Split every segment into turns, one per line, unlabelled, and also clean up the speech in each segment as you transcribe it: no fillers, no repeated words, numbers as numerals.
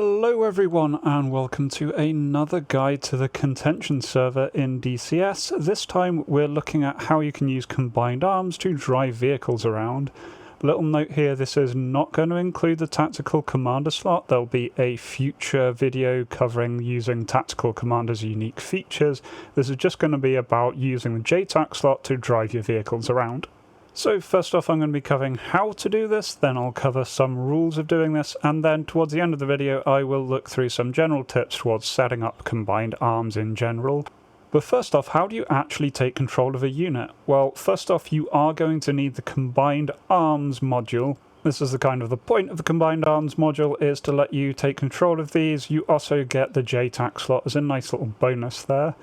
Hello everyone and welcome to another guide to the Contention server in DCS. This time we're looking at how you can use combined arms to drive vehicles around. Little note here, this is not going to include the tactical commander slot. There'll be a future video covering using tactical commander's unique features. This is just going to be about using the JTAC slot to drive your vehicles around. So first off I'm going to be covering how to do this, then I'll cover some rules of doing this, and then towards the end of the video I will look through some general tips towards setting up combined arms in general. But first off, how do you actually take control of a unit? Well, first off you are going to need the combined arms module. This is the point of the combined arms module, is to let you take control of these. You also get the JTAC slot as a nice little bonus there.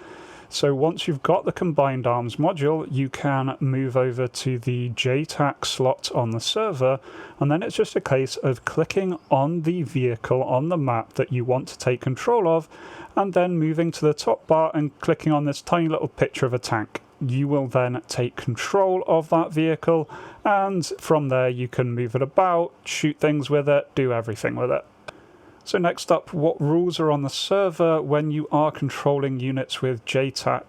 So once you've got the combined arms module, you can move over to the JTAC slot on the server, and then it's just a case of clicking on the vehicle on the map that you want to take control of, and then moving to the top bar and clicking on this tiny little picture of a tank. You will then take control of that vehicle, and from there you can move it about, shoot things with it, do everything with it. So next up, what rules are on the server when you are controlling units with JTAC?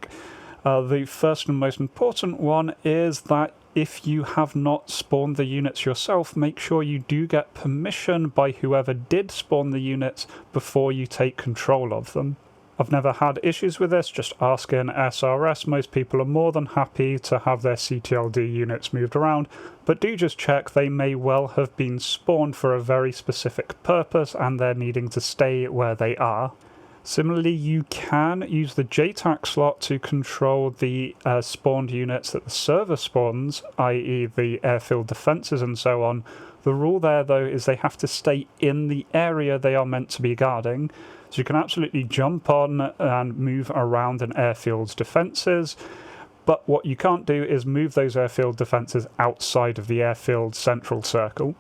The first and most important one is that if you have not spawned the units yourself, make sure you do get permission by whoever did spawn the units before you take control of them. I've never had issues with this, just ask in SRS. Most people are more than happy to have their CTLD units moved around, but do just check, they may well have been spawned for a very specific purpose and they're needing to stay where they are. Similarly, you can use the JTAC slot to control the spawned units that the server spawns, i.e. the airfield defences and so on. The rule there though is they have to stay in the area they are meant to be guarding. So you can absolutely jump on and move around an airfield's defences, but what you can't do is move those airfield defences outside of the airfield central circle.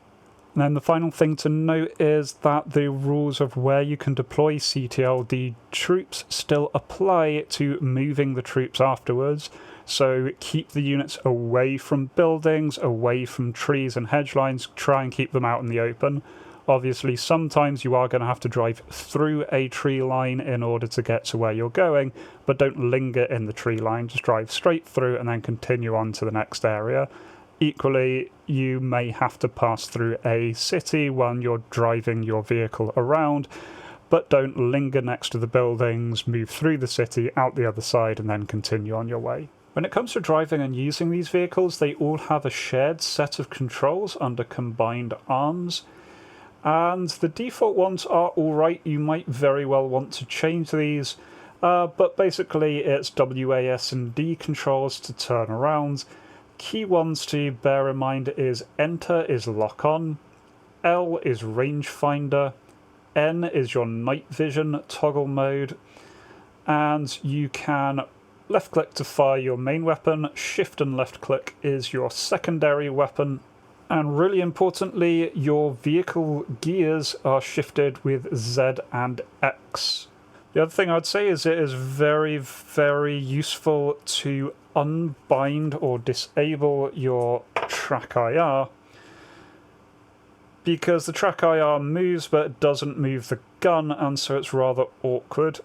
And then the final thing to note is that the rules of where you can deploy CTLD troops still apply to moving the troops afterwards. So keep the units away from buildings, away from trees and hedge lines, try and keep them out in the open. Obviously, sometimes you are going to have to drive through a tree line in order to get to where you're going, but don't linger in the tree line, just drive straight through and then continue on to the next area. Equally, you may have to pass through a city when you're driving your vehicle around, but don't linger next to the buildings, move through the city, out the other side, and then continue on your way. When it comes to driving and using these vehicles, they all have a shared set of controls under combined arms. And the default ones are alright, you might very well want to change these, but basically it's WAS and D controls to turn around. Key ones to bear in mind is Enter is lock on, L is rangefinder, N is your night vision toggle mode, and you can left click to fire your main weapon, shift and left click is your secondary weapon. And really importantly, your vehicle gears are shifted with Z and X. The other thing I'd say is it is very, very useful to unbind or disable your track IR, because the track IR moves but it doesn't move the gun, and so it's rather awkward.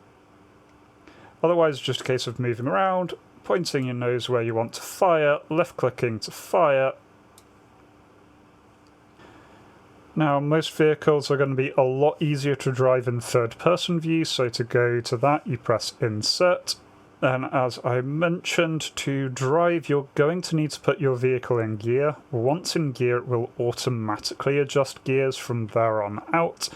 Otherwise, it's just a case of moving around, pointing your nose where you want to fire, left clicking to fire. Now, most vehicles are going to be a lot easier to drive in third-person view, so to go to that, you press Insert. Then, as I mentioned, to drive, you're going to need to put your vehicle in gear. Once in gear, it will automatically adjust gears from there on out,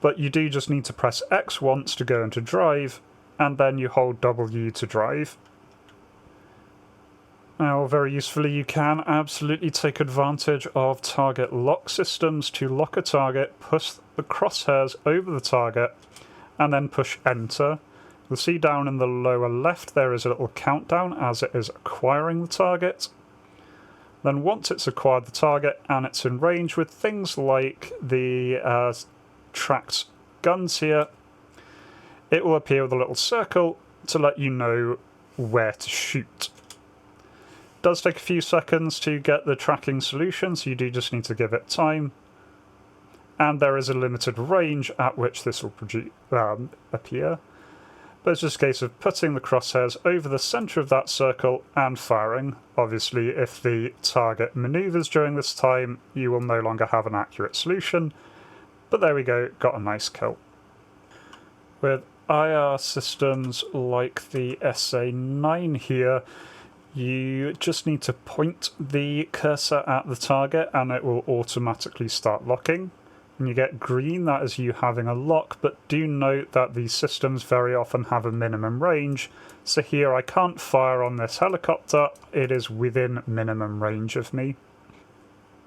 but you do just need to press X once to go into drive, and then you hold W to drive. Now, very usefully, you can absolutely take advantage of target lock systems to lock a target, push the crosshairs over the target, and then push Enter. You'll see down in the lower left there is a little countdown as it is acquiring the target. Then once it's acquired the target and it's in range with things like the tracked guns here, it will appear with a little circle to let you know where to shoot. It does take a few seconds to get the tracking solution, so you do just need to give it time. and there is a limited range at which this will appear. But it's just a case of putting the crosshairs over the centre of that circle and firing. Obviously, if the target manoeuvres during this time, you will no longer have an accurate solution. But there we go, got a nice kill. With IR systems like the SA9 here, you just need to point the cursor at the target and it will automatically start locking. When you get green, that is you having a lock, but do note that these systems very often have a minimum range. So here I can't fire on this helicopter, it is within minimum range of me.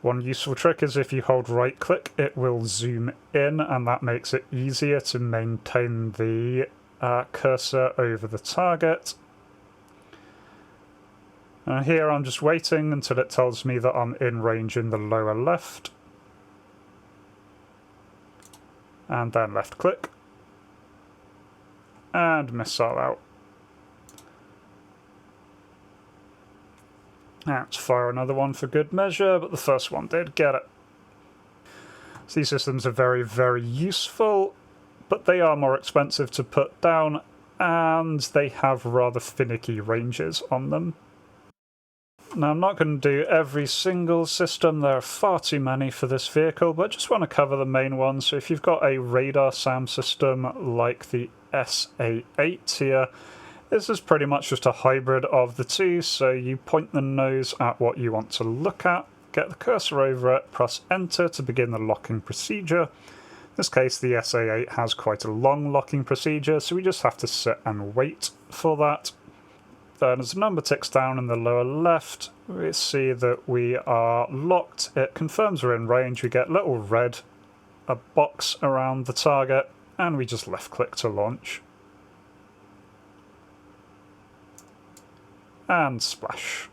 One useful trick is if you hold right click, it will zoom in, and that makes it easier to maintain the cursor over the target. And here I'm just waiting until it tells me that I'm in range in the lower left. And then left click. And missile out. Let's fire another one for good measure, but the first one did get it. So these systems are very, very useful, but they are more expensive to put down, and they have rather finicky ranges on them. Now, I'm not going to do every single system, there are far too many for this vehicle, but I just want to cover the main ones. So if you've got a radar SAM system like the SA8 here, this is pretty much just a hybrid of the two, so you point the nose at what you want to look at, get the cursor over it, press enter to begin the locking procedure. In this case, the SA8 has quite a long locking procedure, so we just have to sit and wait for that. Then as the number ticks down in the lower left, we see that we are locked. It confirms we're in range. We get little red, a box around the target, and we just left click to launch. And splash.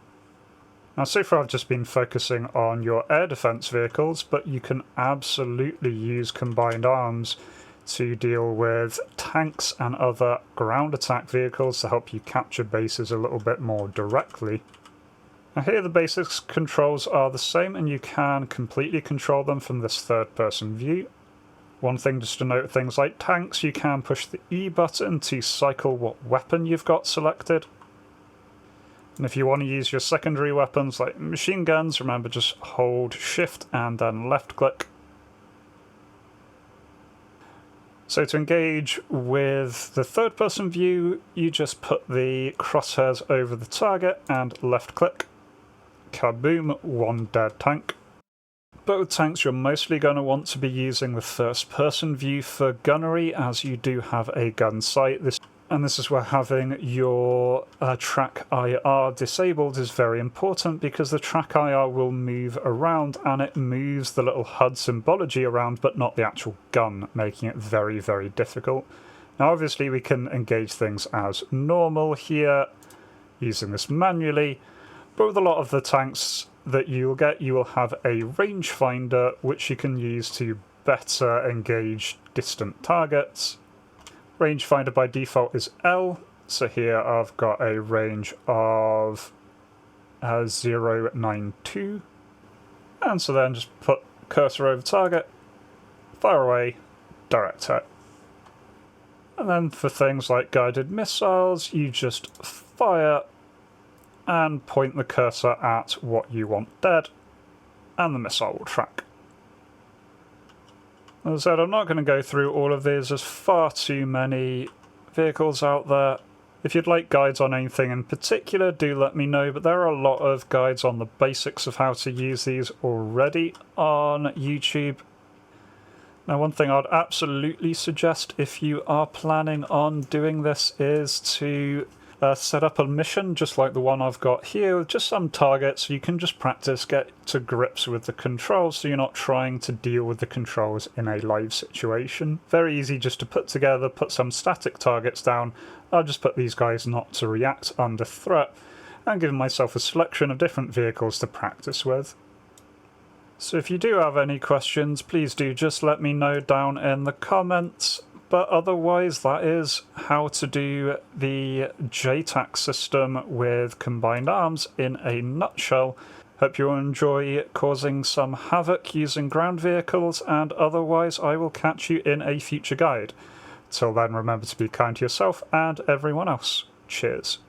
Now so far I've just been focusing on your air defense vehicles, but you can absolutely use combined arms to deal with tanks and other ground attack vehicles to help you capture bases a little bit more directly. Now here the basic controls are the same, and you can completely control them from this third person view. One thing just to note, things like tanks, you can push the E button to cycle what weapon you've got selected. And if you want to use your secondary weapons like machine guns, remember just hold shift and then left click. So to engage with the third person view, you just put the crosshairs over the target and left click. Kaboom, one dead tank. But with tanks you're mostly going to want to be using the first person view for gunnery, as you do have a gun sight. And this is where having your track IR disabled is very important, because the track IR will move around and it moves the little HUD symbology around, but not the actual gun, making it very, very difficult. Now obviously we can engage things as normal here, using this manually, but with a lot of the tanks that you'll get, you will have a rangefinder which you can use to better engage distant targets. Rangefinder by default is L, so here I've got a range of 0.92, and so then just put cursor over target, fire away, direct hit. And then for things like guided missiles, you just fire and point the cursor at what you want dead, and the missile will track. As I said, I'm not going to go through all of these, there's far too many vehicles out there. If you'd like guides on anything in particular, do let me know, but there are a lot of guides on the basics of how to use these already on YouTube. Now one thing I'd absolutely suggest if you are planning on doing this is to set up a mission just like the one I've got here, with just some targets so you can just practice, get to grips with the controls so you're not trying to deal with the controls in a live situation. Very easy just to put together, put some static targets down. I'll just put these guys not to react under threat, and give myself a selection of different vehicles to practice with. So if you do have any questions, please do just let me know down in the comments. But otherwise, that is how to do the JTAC system with combined arms in a nutshell. Hope you enjoy causing some havoc using ground vehicles, and otherwise I will catch you in a future guide. Till then, remember to be kind to yourself and everyone else. Cheers.